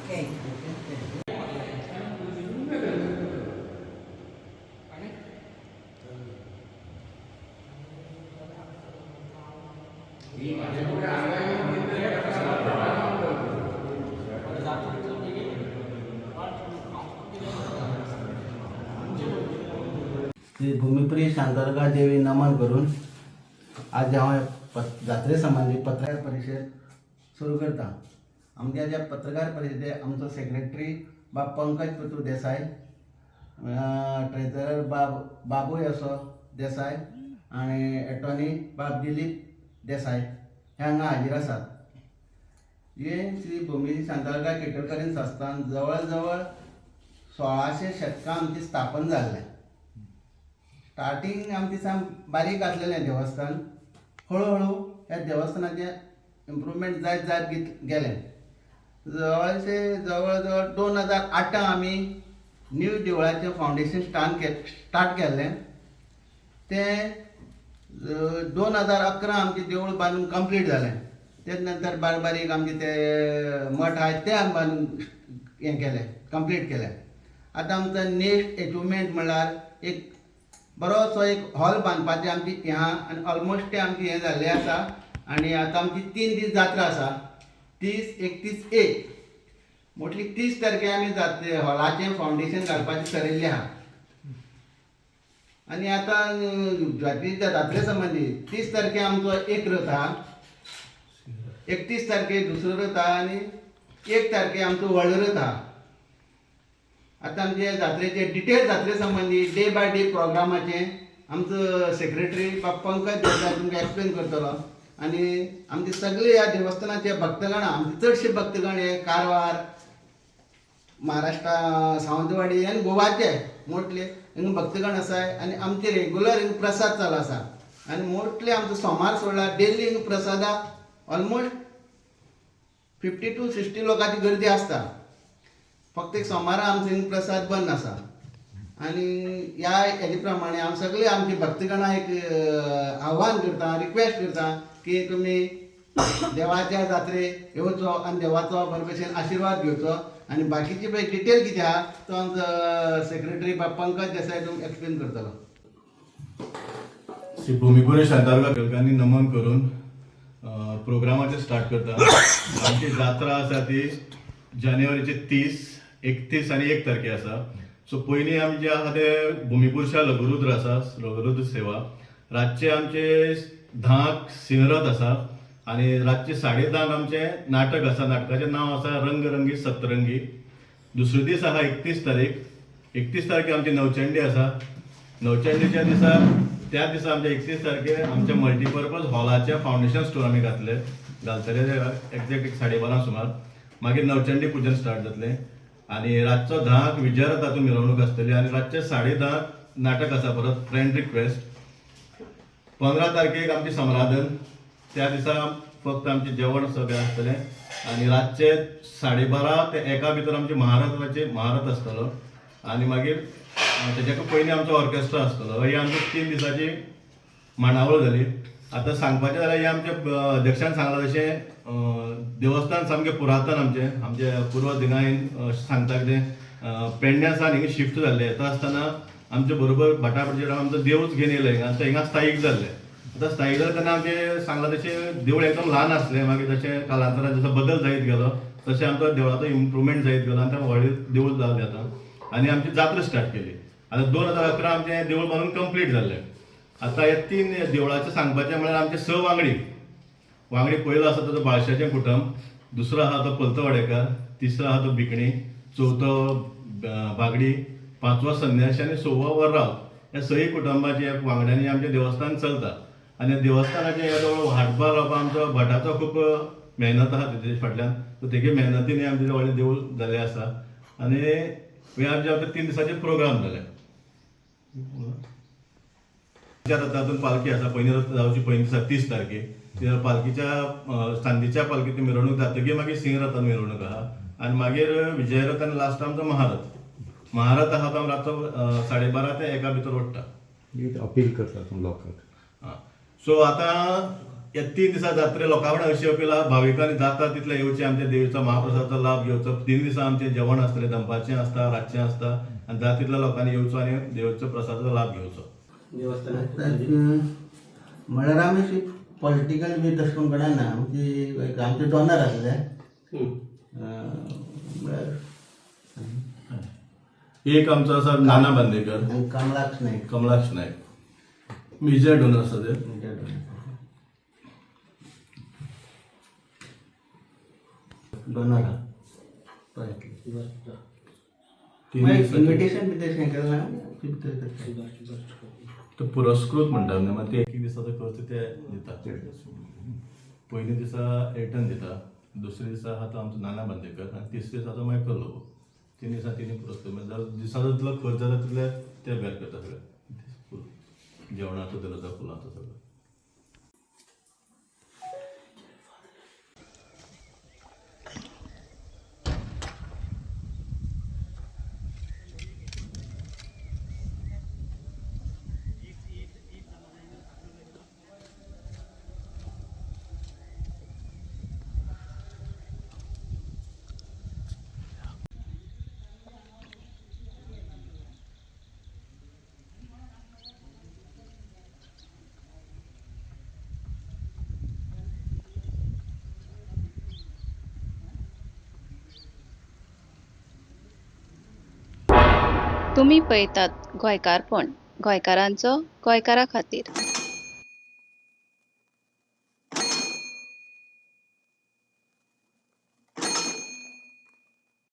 श्री भूमिप्रिय शांतादुर्गा देवी नमन करून आज हांव जात्रे संबंधी पत्रकार परिशद सुरू करता। आमच्या ज्या पत्रकार परिशदेक आमचो सेक्रेटरी बाब पंकज पतू देसाय, ट्रेझरर बाबू यसो देसाय आणि एटॉर्नी बाब दिलीप देसाय हे हांगा हाजीर आसात। हे श्री भूमी शांतादुर्गा केटरकरीण संस्थान जवळ जवळ 1600 शतकां आमची स्थापन जाल्लें। स्टार्टिंग आमची साम बारीक आसलेलें देवस्थान, हळूहळू ह्या देवस्थानाचें इम्प्रूवमेंट जायत गेलें। जवळ जवळ 2008 आमी न्यू देवळाचें फावंडेशन स्टार्ट केल्लें। तें 2011 आमचें देवूळ बांदून कंप्लीट जालें। तेच नंतर बारीक आमचे ते मठ आहात ते आमी बांदून हें केलें, कंप्लीट केलें। आतां आमचो नेक्स्ट अचिवमेंट म्हणल्यार एक बरोसो एक हॉल बांदपाचें आमची हें आहा आनी ऑलमोस्ट तें आमचें हें जाल्लें आसा। आनी आतां आमची 3 दीस जात्रा आसा, 30, 31, 1 मोस्टली 30 तारखेर आमी हॉलाचें फावंडेशन घालपाचें थारायिल्लें आहा। आनी आतां जात्रे संबंदी 30 तारखेर आमचो एक रथ आहा, 31 तारखेर दुसरो रथ आहा आनी 1 तारखेर आमचो व्हडलो रथ आहा। आतां आमचे जात्रेचे डिटेल जात्रे संबंधी डे बाय डे प्रोग्रामाचें आमचो सेक्रेटरी बाब पंकज देसाय तुमकां एक्सप्लेन करतलो। आनी आमचे सगळे ह्या देवस्थानाचे भक्तगण, आमचे चडशे भक्तगण हे कारवार, महाराष्ट्रा, सावंतवाडी आनी गोवाचे मोस्टली हिंगा भक्तगण आसाय। आनी आमचे रेग्युलर हिंगा प्रसाद चालू आसा आनी मोस्टली आमचो सोमार सोडला डेली हिंगा प्रसादाक ऑलमोस्ट 50 to 60 लोकांची गर्दी आसता। फक्त एक सोमारा आमचो हिंगा प्रसाद बंद आसा। आनी ह्या हेजे प्रमाणे हांव सगळे आमचे भक्तगणां एक आव्हान करता, रिक्वेस्ट करता की तुमी देवाच्या जात्रेक येवचो आनी देवाचो बरे भशेन आशिर्वाद घेवचो। आनी बाकीचे पळय डिटेल कितें आहा तो आमचो सेक्रेटरी बाब पंकज देसाय तुमकां एक्सप्लेन करतलो। श्री भूमिपुरी शांतादुर्गा केळकारांनी नमन करून प्रोग्रामाचें स्टार्ट करता। आमची जात्रा आसा ती जानेवारीचे 30, 31 आनी 1 तारखेर आसा। सो पयलीं आमी जे आसा ते भुमिपुरुशा लघुरुद्र आसा, लघुरुद्र सेवा। रातचे आमचे 10 सिंहरथ आसा आनी रातचे 10:30 आमचें नाटक आसा। नाटकाचें नांव आसा रंगरंगी सतरंगी। दुसरो दीस आसा 31 तारीख। 31 तारखेर आमची नवचंडी आसा। नवचंडीच्या दिसा त्या दिसा आमच्या 31 तारखेर आमच्या मल्टीपर्पज हॉलाच्या फावंडेशन स्टोन आमी घातले एक्झॅक्ट 12:30 सुमार। मागीर नवचंडी पुजन स्टार्ट जातलें आनी रातचो 10 विजय रथातून मिरवणूक आसतली आनी रातचे 10:30 नाटक आसा परत फ्रेंड रिक्वेस्ट। 15 तारखेक आमची सम्रादन, त्या दिसा फक्त आमचें जेवण सगळें आसतलें आनी रातचे 12:30 ते 1 भितर आमचे महारथ आसतलो आनी मागीर तेज्याक पयलीं आमचो ऑर्केस्ट्रा आसतलो। ही आमची 3 दिसांची मांडावळ जाली। आतां सांगपाचें जाल्यार हे आमच्या अध्यक्षान सांगलां तशें देवस्थान सामकें पुरातन आमचे पुर्वदिगांयन सांगता कितें पेडण्यासान हिंगा शिफ्ट जाल्ले। येता आसतना आमचे बरोबर भटाभटजी आमचो देवूच घेवन येयले हिंगा, आतां हिंगा स्थायीक जाल्ले। आतां स्थायीक जाले तेन्ना आमचें सांगलां तशें देवूळ एकदम ल्हान आसलें। मागीर तशें कालांतरान जसो बदल जायत गेलो तशें आमचो देवळाचो इम्प्रूवमेंट जायत गेलो आनी तें व्हडलें देवूळ जालें आतां। आनी आमची जात्रा स्टार्ट केली। आतां 2011 आमचें देवूळ बांदून कंप्लीट जाल्लें। आतां हे 3 देवळाचें सांगपाचें म्हळ्यार आमचे 6 वांगडी पयलो आसा तो बाळशाचें कुटुंब, दुसरो आहा तो पलतवाडेकार, तिसरो आहा तो बिकणी, चवथो बागडी, 5वो संन्याशी आनी 6वो वरराव। ह्या 6 कुटुंबाच्या वांगड्यांनी आमचें देवस्थान चलता। आनी देवस्थानाचें ह्या जवळ हाटबार रावपाक आमचो भटाचो खूब मेहनत आहा तेजे फाटल्यान। सो तेगे मेहनतीन आमचें व्हडलें देवूळ जाल्लें आसा। आनी हे आमचे 3 दिसांचे प्रोग्राम जाले। तातूंत पालखी आसा, पयलीं जावची पयलीं दिसा 30 तारखेर पालखीच्या सांजेच्या पालखीची मिरवणूक जातकीर मागीर सिंहरथान मिरवणूक आहा आनी मागीर विजयरथ आनी लास्ट आमचो महारथ आहा तो रातचो 12:30 ते 1 भितर ओडटा। अपील करता लोकांक। सो आतां या 3 दिसा जात्रे लोकां कडेन अशी अपील आहा, भाविकांनी जाता तितले येवचे, आमच्या देवीचा महाप्रसादाचा लाभ घेवचो. 3 दिसा आमचे जेवण आसतलें, दनपारचें आसता, रातचें आसता, आनी जाता तितल्या लोकांनी येवचो आनी देवीच्या प्रसादाचा लाभ घेवचो. म्हळ्यार आमी अशी पॉलिटिकल बी तशें करून कळना. आमचे डॉनर आसले म्हळ्यार एक आमचो आसा नाना बांदेकर, आनी कमलाक्ष नायक कमलाक्ष नायक, मेजर डोनर आसा ते. डॉनर इन्विटेशन बी तशें केलें ना. तो पुरस्कृत म्हणटा न्ही, मागीर ते एक दिसाचो खर्च ते दिता. पयल्या दिसा एटन दिता, दुसऱ्या दिसा आहा तो आमचो नाना बांदेकर, आनी तिसऱ्या दिसाचो मायकल लोबो. 3 दिसा 3 पुरस्कृत म्हणजे दिसाचो जितलो खर्च जाता तितले ते बेर करता सगळे, जेवणाचो दिलो जाता, फुलांचो सगळो. तुम्ही पळयतात गोंयकारपण, गोंयकारांचो गोंयकारा खातीर.